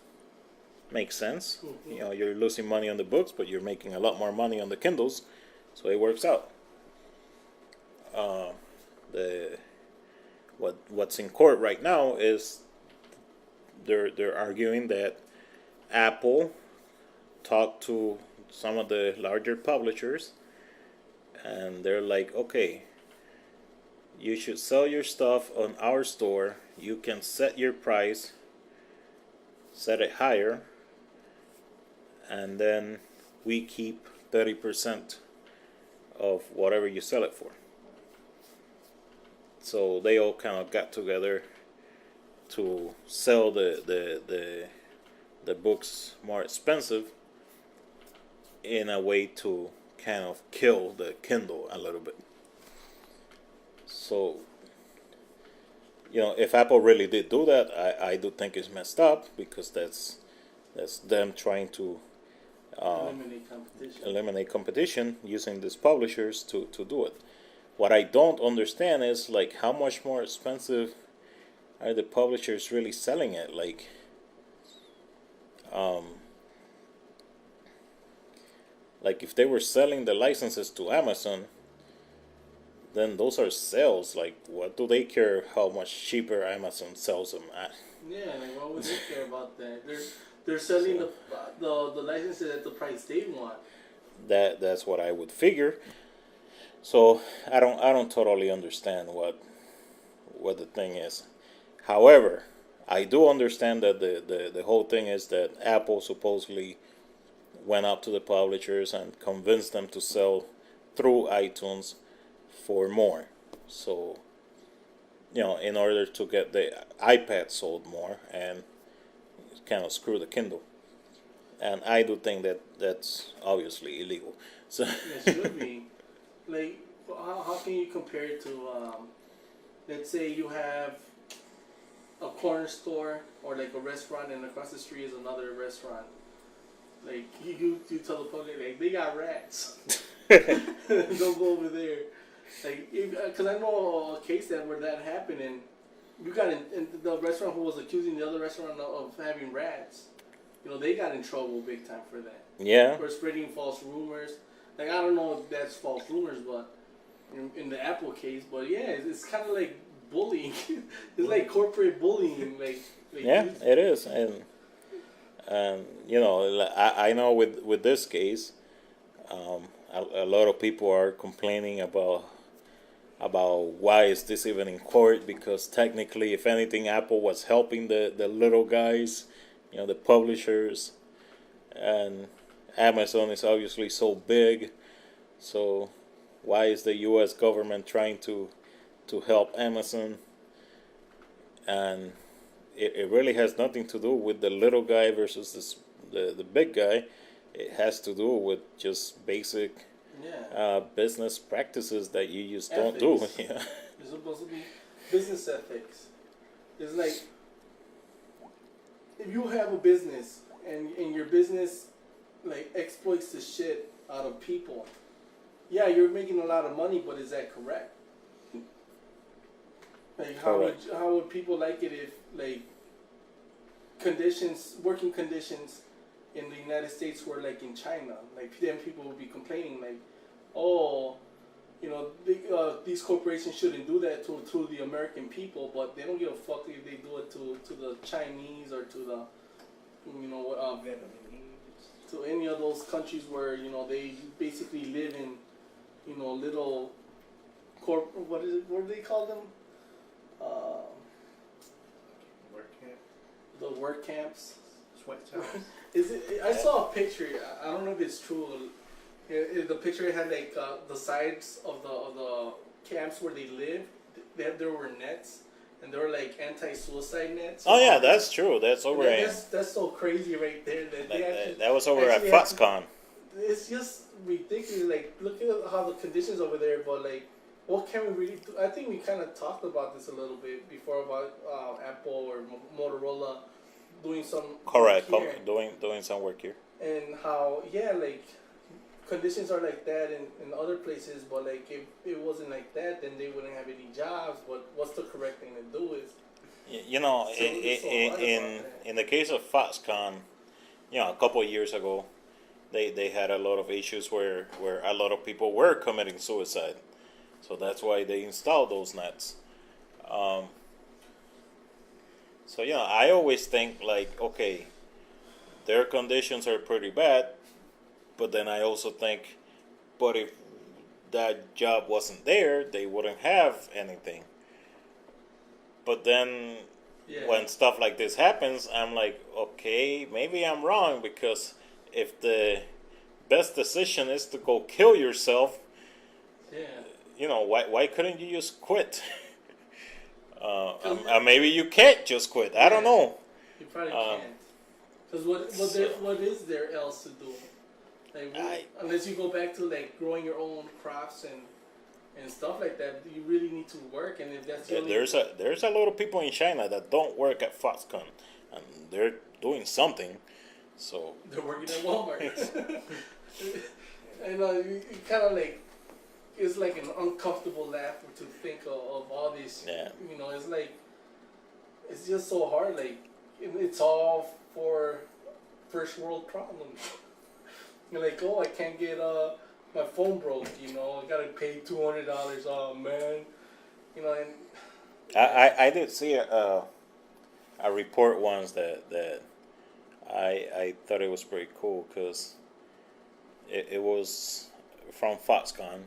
Makes sense. Mm-hmm. You know, you're losing money on the books, but you're making a lot more money on the Kindles, so it works out. What's in court right now is they're arguing that Apple talked to some of the larger publishers, and they're like, okay, you should sell your stuff on our store. You can set your price, set it higher, and then we keep 30% of whatever you sell it for. So they all kind of got together to sell the books more expensive in a way to kind of kill the Kindle a little bit. So, you know, if Apple really did do that, I do think it's messed up, because that's them trying to eliminate competition using these publishers to do it. What I don't understand is, like, how much more expensive are the publishers really selling it? Like, if they were selling the licenses to Amazon, then those are sales. Like, what do they care how much cheaper Amazon sells them at? Yeah, like why would they care about that? They're selling the licenses at the price they want. That's what I would figure. So I don't totally understand what the thing is. However, I do understand that the whole thing is that Apple supposedly went up to the publishers and convinced them to sell through iTunes for more. So, in order to get the iPad sold more and kind of screw the Kindle. And I do think that that's obviously illegal. So It should be. Like, how can you compare it to, let's say you have a corner store or like a restaurant, and across the street is another restaurant. Like, you tell the public, like, they got rats. Don't go over there. Like, because I know a case where that happened, and you got in the restaurant who was accusing the other restaurant of having rats. They got in trouble big time for that. yeah, For spreading false rumors. Like, I don't know if that's false rumors, but in the Apple case, but yeah, it's kind of like bullying. It's like corporate bullying. Like yeah, it is, and I know with this case, a lot of people are complaining about why is this even in court, because technically, if anything, Apple was helping the little guys, the publishers, and Amazon is obviously so big, so why is the U.S. government trying to help Amazon? And it really has nothing to do with the little guy versus the big guy. It has to do with just basic business practices that you just don't do. Ethics. Yeah. It's supposed to be business ethics. It's like, if you have a business and your business like exploits the shit out of people, yeah, you're making a lot of money, but is that correct? Like, how would people like it if, like, working conditions in the United States were like in China? Like, then people would be complaining, like, oh, these corporations shouldn't do that to the American people, but they don't give a fuck if they do it to the Chinese or to the, to any of those countries where, they basically live in, little what do they call them? Work camp, The work camps. sweat house. I saw a picture. I don't know if it's true. The picture had like the sides of the camps where they live. There were nets, and there were like anti-suicide nets. Oh yeah, that's true. That's over. That's so crazy right there. That was over at Foxconn. It's just ridiculous. Like, look at how the conditions over there. But like, what can we really do? I think we kind of talked about this a little bit before about Apple or Motorola doing some Correct. work here. Doing some work here. And how, yeah, like, conditions are like that in other places, but like, if it wasn't like that, then they wouldn't have any jobs. But what's the correct thing to do is, in the case of Foxconn, a couple of years ago, they had a lot of issues where a lot of people were committing suicide, so that's why they installed those nets. So I always think, like, okay, their conditions are pretty bad, but then I also think, but if that job wasn't there, they wouldn't have anything. But then when stuff like this happens, I'm like, okay, maybe I'm wrong, because if the best decision is to go kill yourself, why couldn't you just quit? Maybe you can't just quit. I don't know. you probably can't. Because what is there else to do? Like, unless you go back to like growing your own crops and stuff like that, you really need to work. And if that's there's a lot of people in China that don't work at Foxconn, and they're doing something. So they're working at Walmart. And you kind of like, it's like an uncomfortable laugh to think of all this. Yeah. It's like, it's just so hard. Like, it's all for first world problems. You're like, oh, I can't get my phone broke. You know, I gotta pay $200. Oh man, you know, and I did see a report once that I thought it was pretty cool because it was from Foxconn,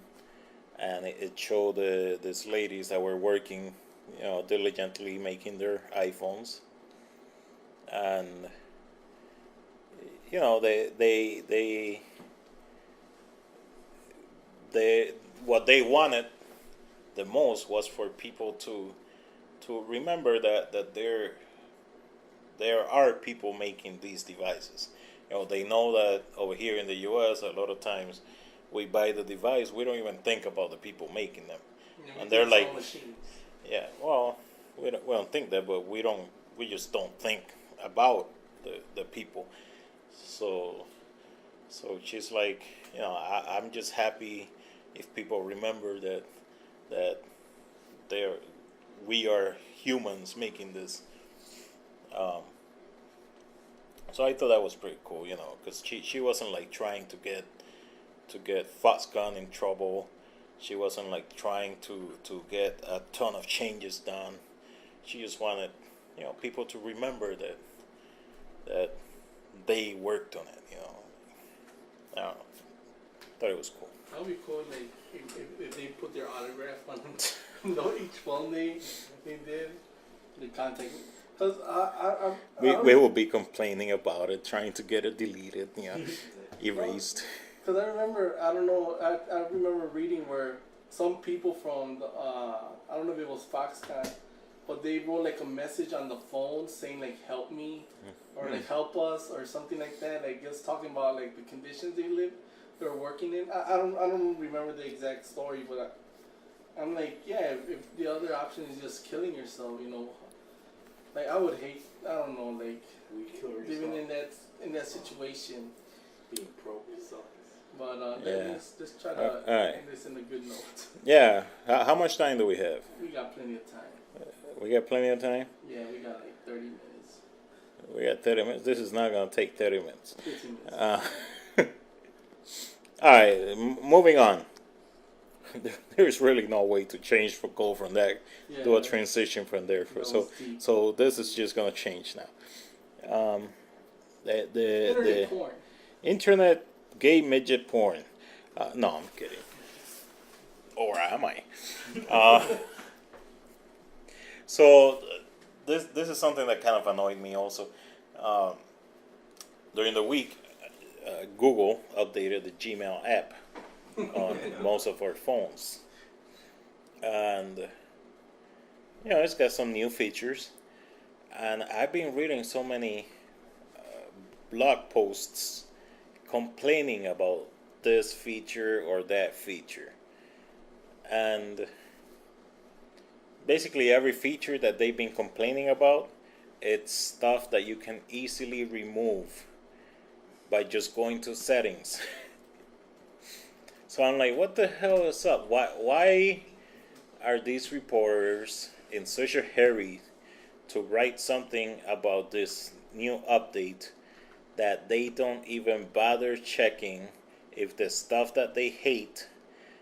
and it showed these ladies that were working, you know, diligently making their iPhones, and you know they what they wanted the most was for people to remember that there are people making these devices. You know, they know that over here in the U.S. a lot of times we buy the device, we don't even think about the people making them, you know, and they're it's all like, machines. yeah, well, we don't think that, but we just don't think about the people. So she's like, you know, I'm just happy if people remember that we are humans making this. So I thought that was pretty cool, you know, because she wasn't like trying to get Foxconn in trouble. She wasn't like trying to get a ton of changes done. She just wanted, you know, people to remember that they worked on it, you know. I don't know. Thought it was cool. That would be cool, like if they put their autograph on each phone they did, the contact. Cause We will be complaining about it, trying to get it deleted, you know, erased. Cause I remember, I don't know, I remember reading where some people from the I don't know if it was Foxconn, but they wrote like a message on the phone saying like help me or like help us or something like that, like just talking about like the conditions they were working in. I don't remember the exact story, but I'm like, yeah, if the other option is just killing yourself, you know, like I would hate, I don't know, like We kill living yourself. in that situation. Being broke sucks. But Yeah. let's try to Alright. end this in a good note. Yeah. How much time do we have? We got plenty of time. We got plenty of time. Yeah, we got like 30 minutes, We got 30 minutes. This is not gonna take 30 minutes. 15 minutes. All right, moving on. There's really no way to change go from that, Yeah, do a transition from there. that So was deep. so this is just gonna change now. The Internet porn. internet gay midget porn. No, I'm kidding. Or am I? So this is something that kind of annoyed me also. During the week, Google updated the Gmail app on most of our phones, and you know it's got some new features. And I've been reading so many blog posts complaining about this feature or that feature, and basically every feature that they've been complaining about, it's stuff that you can easily remove by just going to settings. So I'm like, what the hell is up? Why are these reporters in such a hurry to write something about this new update that they don't even bother checking if the stuff that they hate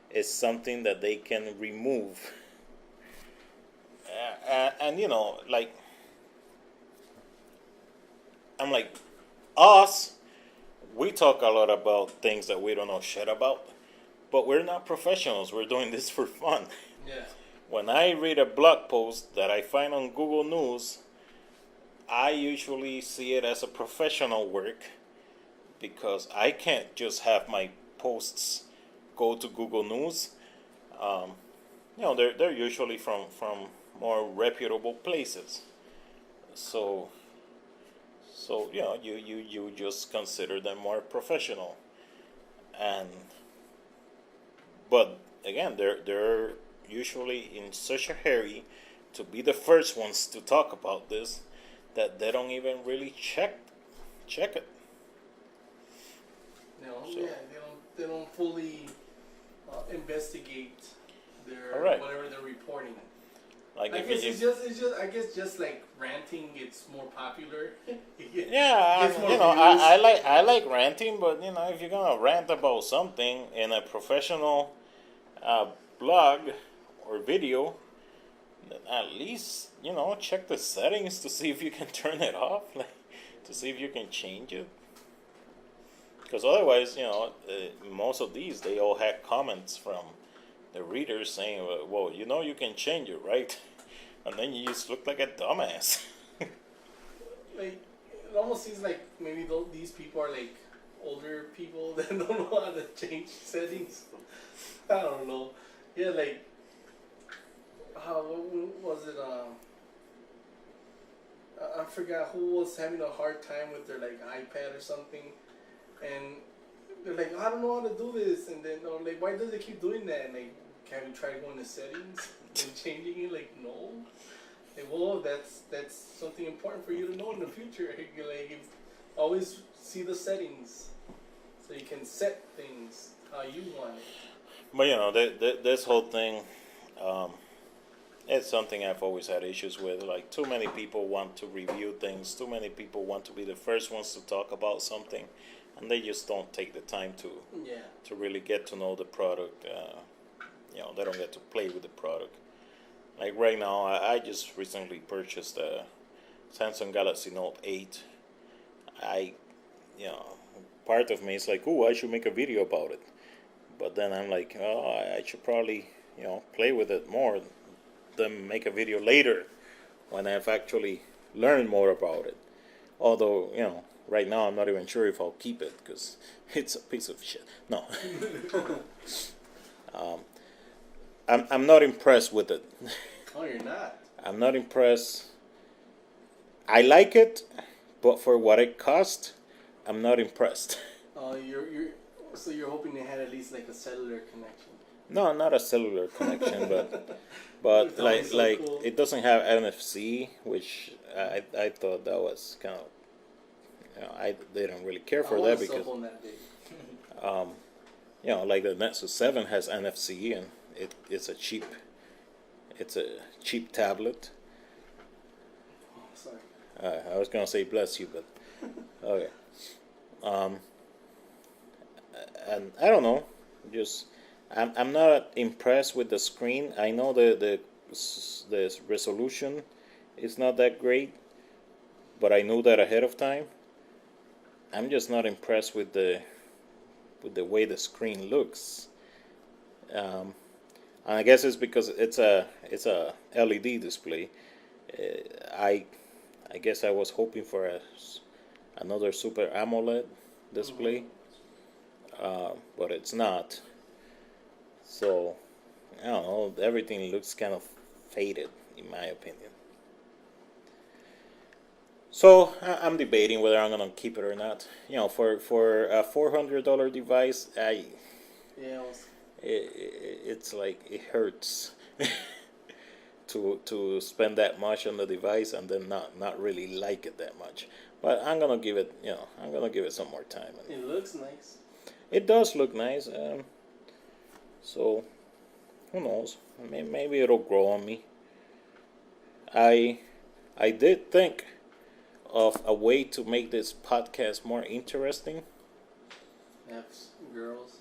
is something that they can remove? And you know, like, I'm like, us, we talk a lot about things that we don't know shit about, but we're not professionals. We're doing this for fun. Yeah. When I read a blog post that I find on Google News, I usually see it as a professional work because I can't just have my posts go to Google News. You know, they're usually from more reputable places. So you know, you just consider them more professional. But again, they're usually in such a hurry to be the first ones to talk about this that they don't even really check it. You know, So- yeah, they don't fully investigate their All right. whatever they're reporting. Like I if guess you, it's just I guess just like ranting, it's more popular. yeah, Gets more you know, views. I like ranting, but you know, if you're gonna rant about something in a professional blog or video, then at least you know check the settings to see if you can turn it off, like to see if you can change it. Because otherwise, you know, most of these they all had comments from the readers saying, "Well, you know, you can change it, right?" And then you just look like a dumbass. Like it almost seems like maybe these people are like older people that don't know how to change settings. I don't know. Yeah, like how what was it? I forgot who was having a hard time with their like iPad or something, and they're like, I don't know how to do this, and then or like, why does it keep doing that? And like, have you tried going to settings and changing it? Like, no. Like, well, that's something important for you to know in the future. Like, always see the settings so you can set things how you want it. But you know, this whole thing, it's something I've always had issues with. Like, too many people want to review things. Too many people want to be the first ones to talk about something, and they just don't take the time to really get to know the product. You know, they don't get to play with the product. Like right now, I just recently purchased a Samsung Galaxy Note 8. You know, part of me is like, oh, I should make a video about it. But then I'm like, oh, I should probably, you know, play with it more than make a video later when I've actually learned more about it. Although, you know, right now I'm not even sure if I'll keep it because it's a piece of shit. No. I'm not impressed with it. Oh, you're not? I'm not impressed. I like it, but for what it cost, I'm not impressed. Oh, so you're hoping they had at least like a cellular connection. No, not a cellular connection, but That like was so like cool. it doesn't have NFC, which I thought that was kind of, you know, I didn't really care for I that want a cell because phone that big. you know, like the Nexus 7 has NFC and it's a cheap tablet. Oh, sorry. I was gonna say bless you, but okay. And I don't know, just I'm not impressed with the screen. I know the resolution is not that great, but I knew that ahead of time. I'm just not impressed with the way the screen looks. And I guess it's because it's a LED display. I guess I was hoping for another Super AMOLED display, but it's not. So I don't know. Everything looks kind of faded, in my opinion. So I'm debating whether I'm gonna keep it or not. You know, for a $400 device, Yeah, it's like it hurts to spend that much on the device and then not really like it that much. But I'm gonna give it, you know, I'm gonna give it some more time. And it looks nice. it does look nice. So who knows? Maybe it'll grow on me. I did think of a way to make this podcast more interesting. F's, girls.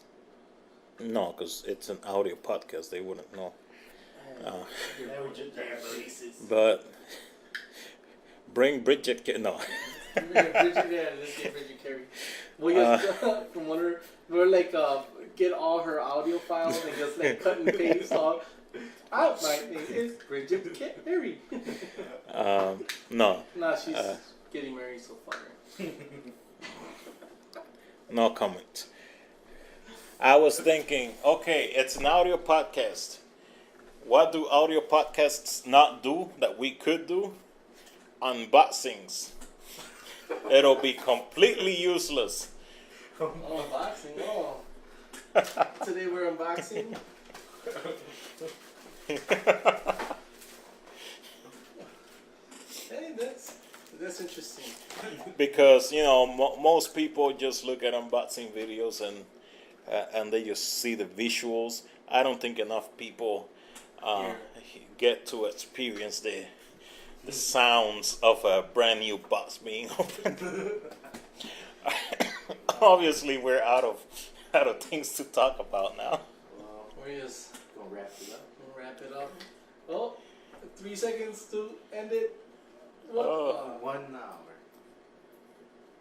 No, because it's an audio podcast. They wouldn't know. But bring Bridget. No. Bridget, yeah, let's get Bridget Carey. We just from one of her, we're like get all her audio files and just like cut and paste all. My name is Bridget Carey. No. Nah, she's getting married so far. No comment. I was thinking, okay, it's an audio podcast. What do audio podcasts not do that we could do? Unboxings. It'll be completely useless. Unboxing, oh. Today we're unboxing. Hey, that's interesting. Because, you know, most people just look at unboxing videos and they just see the visuals. I don't think enough people get to experience the sounds of a brand new box being opened. Obviously, we're out of things to talk about now. Well, We're just gonna wrap it up. gonna wrap it up. Oh, 3 seconds to end it. What? Oh. 1 hour.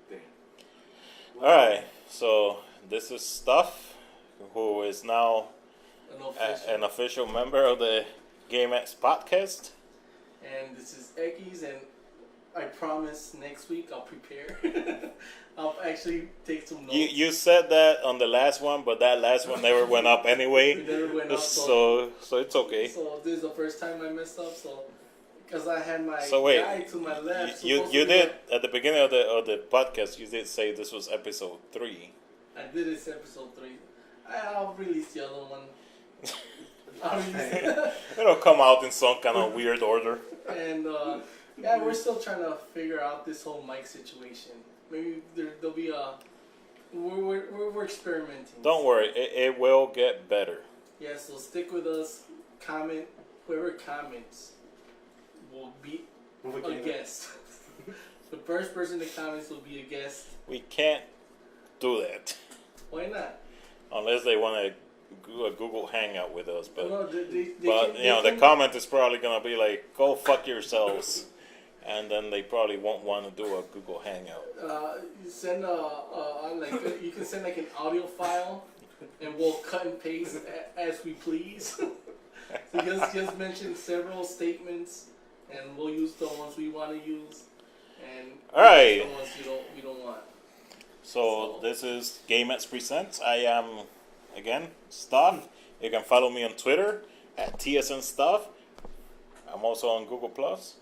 Thing. All right, so this is Stuff, who is now an official member of the GameX podcast. And this is Ekis, and I promise next week I'll prepare. I'll actually take some notes. You said that on the last one, but that last one never went up anyway. It never went up, so it's okay. So this is the first time I messed up, so because I had my So wait, guy to my left. you did at the beginning of the podcast. You did say this was episode 3. I did this episode 3. I'll release the other one. I'll release It'll come out in some kind of weird order. And yeah, we're still trying to figure out this whole mic situation. Maybe there'll be a. We're experimenting. Don't worry, it will get better. Yeah, so stick with us. Comment. Whoever comments will be a guest. The first person that comments will be a guest. We can't do that Why not? unless they want to do a Google Hangout with us. But No, they the comment is probably gonna be like, "Go fuck yourselves," and then they probably won't want to do a Google Hangout. You send you can send like an audio file, and we'll cut and paste as we please. So just mention several statements, and we'll use the ones we want to use, and All right. the ones we don't want. So this is GameXPresents. I am again Stuff. You can follow me on Twitter at TSN Stuff. I'm also on Google Plus.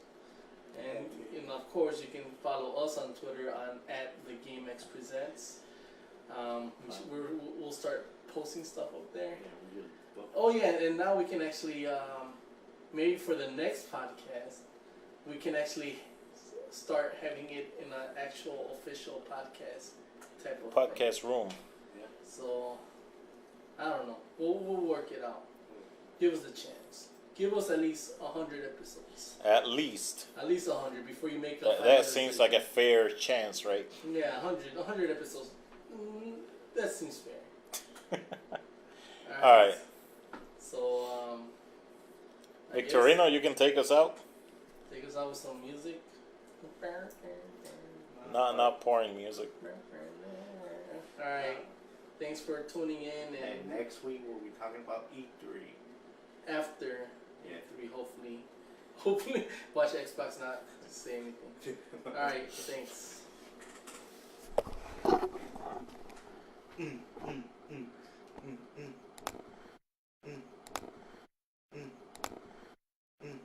And of course, you can follow us on Twitter at the GameXPresents. We'll start posting stuff up there. Oh yeah, and now we can actually maybe for the next podcast we can actually start having it in an actual official podcast type of Podcast room. So I don't know. We'll work it out. Give us a chance. Give us at least 100 episodes. At least. At least 100 before you make up. That seems like a fair chance, right? Yeah, 100 episodes. That seems fair. All right. So, I Victorino, you can take us out. guess take us out with some music. Not pouring music. All right. Thanks for tuning in, And next week we'll be talking about E3. after E3, hopefully, watch Xbox not say anything. All right. Thanks.